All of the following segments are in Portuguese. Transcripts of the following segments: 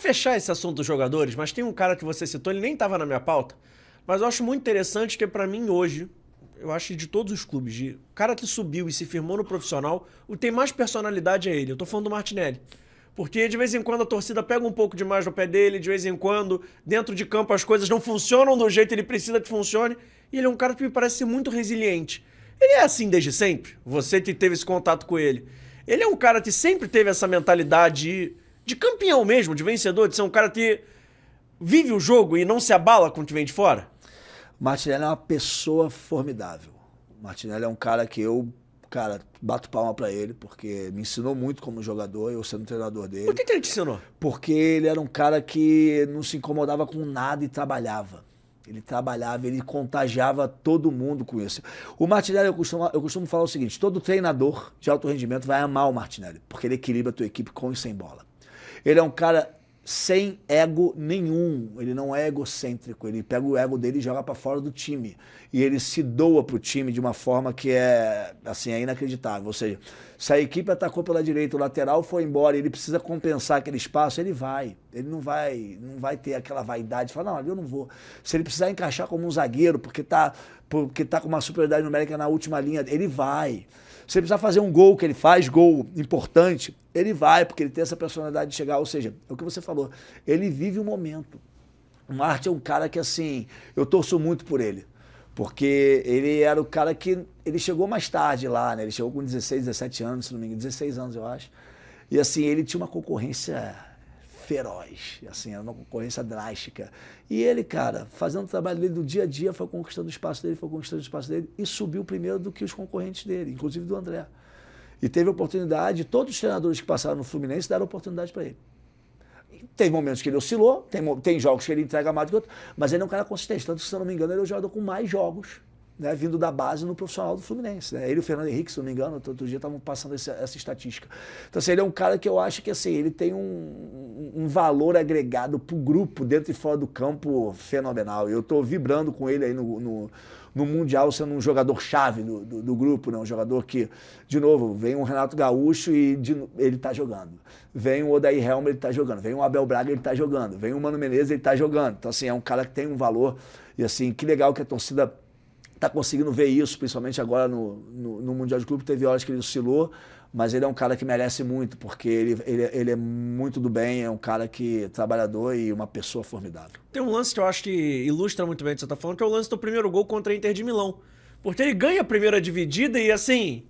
fechar esse assunto dos jogadores, mas tem um cara que você citou, ele nem estava na minha pauta, mas eu acho muito interessante que pra mim hoje, eu acho que de todos os clubes, de o cara que subiu e se firmou no profissional, o que tem mais personalidade é ele. Eu tô falando do Martinelli. Porque de vez em quando a torcida pega um pouco demais no pé dele, de vez em quando dentro de campo as coisas não funcionam do jeito que ele precisa que funcione, e ele é um cara que me parece ser muito resiliente. Ele é assim desde sempre, você que teve esse contato com ele. Ele é um cara que sempre teve essa mentalidade de campeão mesmo, de vencedor, de ser um cara que vive o jogo e não se abala com o que vem de fora. Martinelli é uma pessoa formidável. Martinelli é um cara que cara, bato palma pra ele, porque me ensinou muito como jogador, eu sendo treinador dele. Por que ele te ensinou? Porque ele era um cara que não se incomodava com nada e trabalhava. Ele trabalhava, ele contagiava todo mundo com isso. O Martinelli, eu costumo falar o seguinte, todo treinador de alto rendimento vai amar o Martinelli, porque ele equilibra a tua equipe com e sem bola. Ele é um cara sem ego nenhum, ele não é egocêntrico, ele pega o ego dele e joga pra fora do time. E ele se doa pro time de uma forma que é, assim, é inacreditável. Ou seja, se a equipe atacou pela direita, o lateral foi embora e ele precisa compensar aquele espaço, ele vai. Ele não vai ter aquela vaidade de falar, não, ali eu não vou. Se ele precisar encaixar como um zagueiro, porque tá com uma superioridade numérica na última linha, ele vai. Se ele precisar fazer um gol, que ele faz gol importante, ele vai, porque ele tem essa personalidade de chegar. Ou seja, é o que você falou, ele vive o momento. O Marte é um cara que, assim, eu torço muito por ele. Porque ele era o cara que... Ele chegou mais tarde lá, né? Ele chegou com 16, 17 anos, se não me engano, 16 anos, eu acho. E, assim, ele tinha uma concorrência feroz, assim, era uma concorrência drástica. E ele, cara, fazendo o trabalho dele do dia a dia, foi conquistando o espaço dele, e subiu primeiro do que os concorrentes dele, inclusive do André. E teve oportunidade, todos os treinadores que passaram no Fluminense deram oportunidade para ele. Tem momentos que ele oscilou, tem jogos que ele entrega mais do que outro, mas ele é um cara consistente. Tanto que, se eu não me engano, ele é o jogador com mais jogos, né, vindo da base no profissional do Fluminense. Né? Ele e o Fernando Henrique, se eu não me engano, outro dia estavam passando essa estatística. Então, assim, ele é um cara que eu acho que, assim, ele tem um valor agregado para o grupo, dentro e fora do campo, fenomenal. E eu estou vibrando com ele aí no Mundial, sendo um jogador-chave do grupo, né? Um jogador que, de novo, vem um Renato Gaúcho e ele está jogando. Vem o Odair Helmer, ele está jogando. Vem o Abel Braga, ele está jogando. Vem o Mano Menezes, ele está jogando. Então, assim, é um cara que tem um valor. E, assim, que legal que a torcida está conseguindo ver isso, principalmente agora no Mundial de Clube. Teve horas que ele oscilou, mas ele é um cara que merece muito, porque ele é muito do bem, é um cara que trabalhador e uma pessoa formidável. Tem um lance que eu acho que ilustra muito bem o que você tá falando, que é o lance do primeiro gol contra a Inter de Milão. Porque ele ganha a primeira dividida e, assim,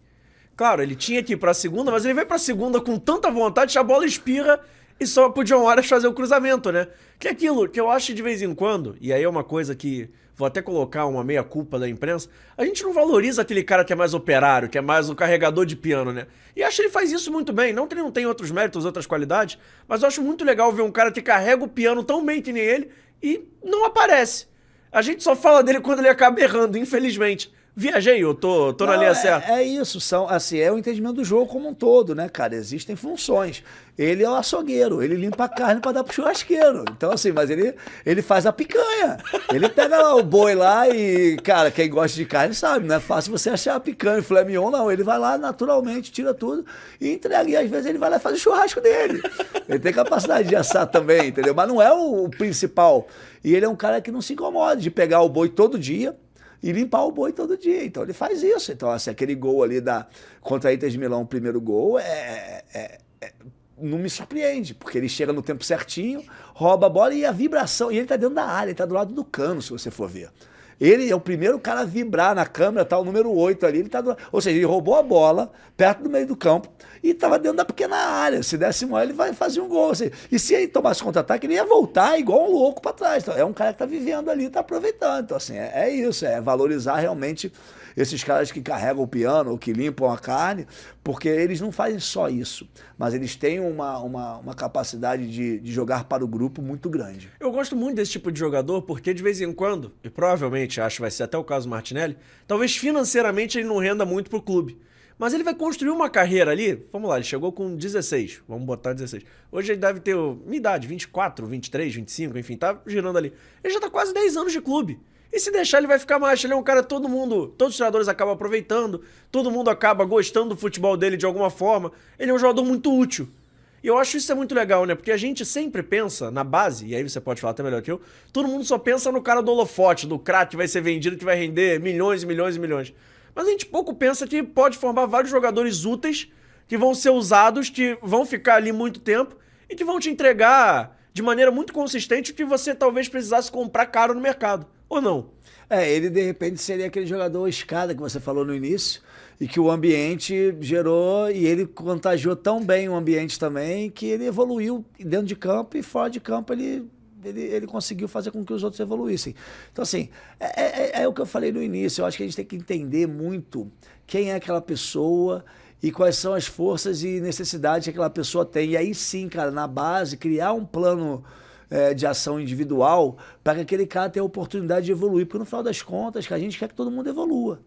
claro, ele tinha que ir pra segunda, mas ele vai pra segunda com tanta vontade que a bola espirra e só pro John Arias fazer o cruzamento, né? Que é aquilo que eu acho de vez em quando, e aí é uma coisa que vou até colocar uma meia-culpa da imprensa, a gente não valoriza aquele cara que é mais operário, que é mais o carregador de piano, né? E acho que ele faz isso muito bem. Não que ele não tem outros méritos, outras qualidades, mas eu acho muito legal ver um cara que carrega o piano tão bem que nem ele e não aparece. A gente só fala dele quando ele acaba errando, infelizmente. Viajei, eu tô na linha certa. É isso, assim, é o entendimento do jogo como um todo, né, cara? Existem funções. Ele é o açougueiro, ele limpa a carne pra dar pro churrasqueiro. Então, assim, mas ele faz a picanha. Ele pega lá o boi lá e, cara, quem gosta de carne sabe, não é fácil você achar a picanha e filé mignon, não. Ele vai lá naturalmente, tira tudo e entrega. E às vezes ele vai lá e faz o churrasco dele. Ele tem capacidade de assar também, entendeu? Mas não é o principal. E ele é um cara que não se incomoda de pegar o boi todo dia e limpar o boi todo dia. Então ele faz isso. Então, assim, aquele gol ali contra a Inter de Milão, o primeiro gol, não me surpreende, porque ele chega no tempo certinho, rouba a bola e a vibração. E ele tá dentro da área, ele tá do lado do cano, se você for ver. Ele é o primeiro cara a vibrar na câmera, tá o número 8 ali, ele tá ou seja, ele roubou a bola perto do meio do campo e estava dentro da pequena área. Se desse mole, ele vai fazer um gol. Assim. E se ele tomasse contra-ataque, ele ia voltar igual um louco para trás. Então, é um cara que tá vivendo ali, tá aproveitando. Então, assim, é isso, é valorizar realmente esses caras que carregam o piano ou que limpam a carne, porque eles não fazem só isso, mas eles têm uma capacidade de jogar para o grupo muito grande. Eu gosto muito desse tipo de jogador porque de vez em quando, e provavelmente acho que vai ser até o caso do Martinelli, talvez financeiramente ele não renda muito pro clube. Mas ele vai construir uma carreira ali, vamos lá, ele chegou com 16, vamos botar 16. Hoje ele deve ter minha idade, 24, 23, 25, enfim, tá girando ali. Ele já tá quase 10 anos de clube. E se deixar, ele vai ficar mais. Ele é um cara que todos os treinadores acabam aproveitando, todo mundo acaba gostando do futebol dele de alguma forma. Ele é um jogador muito útil. E eu acho isso muito legal, né? Porque a gente sempre pensa na base, e aí você pode falar até melhor que eu, todo mundo só pensa no cara do holofote, do craque que vai ser vendido, que vai render milhões e milhões e milhões. Mas a gente pouco pensa que pode formar vários jogadores úteis, que vão ser usados, que vão ficar ali muito tempo e que vão te entregar de maneira muito consistente o que você talvez precisasse comprar caro no mercado. Ou não? Ele de repente seria aquele jogador escada que você falou no início e que o ambiente gerou e ele contagiou tão bem o ambiente também que ele evoluiu dentro de campo e fora de campo ele conseguiu fazer com que os outros evoluíssem. Então, assim, é o que eu falei no início. Eu acho que a gente tem que entender muito quem é aquela pessoa e quais são as forças e necessidades que aquela pessoa tem. E aí sim, cara, na base, criar um plano de ação individual para que aquele cara tenha a oportunidade de evoluir. Porque no final das contas, que a gente quer que todo mundo evolua.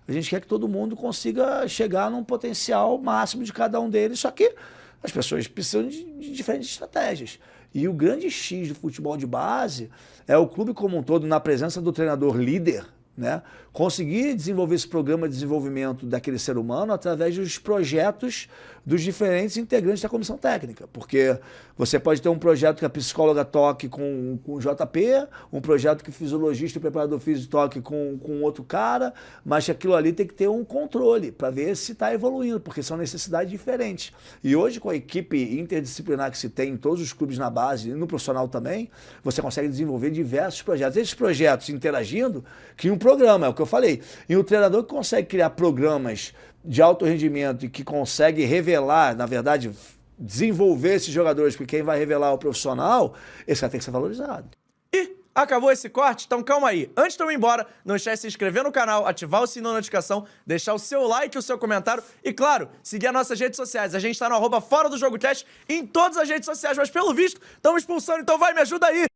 A gente quer que todo mundo consiga chegar num potencial máximo de cada um deles, só que as pessoas precisam de diferentes estratégias. E o grande X do futebol de base é o clube como um todo, na presença do treinador líder, né, conseguir desenvolver esse programa de desenvolvimento daquele ser humano através dos projetos dos diferentes integrantes da comissão técnica. Porque você pode ter um projeto que a psicóloga toque com o JP, um projeto que o fisiologista e o preparador físico toque com outro cara, mas aquilo ali tem que ter um controle para ver se está evoluindo, porque são necessidades diferentes. E hoje, com a equipe interdisciplinar que se tem em todos os clubes na base e no profissional também, você consegue desenvolver diversos projetos. Esses projetos interagindo criam um programa, é o que eu falei. E o treinador que consegue criar programas de alto rendimento e que consegue revelar, na verdade, desenvolver esses jogadores, porque quem vai revelar é o profissional, esse cara tem que ser valorizado. E acabou esse corte? Então calma aí. Antes de eu ir embora, não esquece de se inscrever no canal, ativar o sininho da notificação, deixar o seu like e o seu comentário e, claro, seguir as nossas redes sociais. A gente tá no @ForaDoJogoCast em todas as redes sociais, mas pelo visto, estamos expulsando, então vai, me ajuda aí!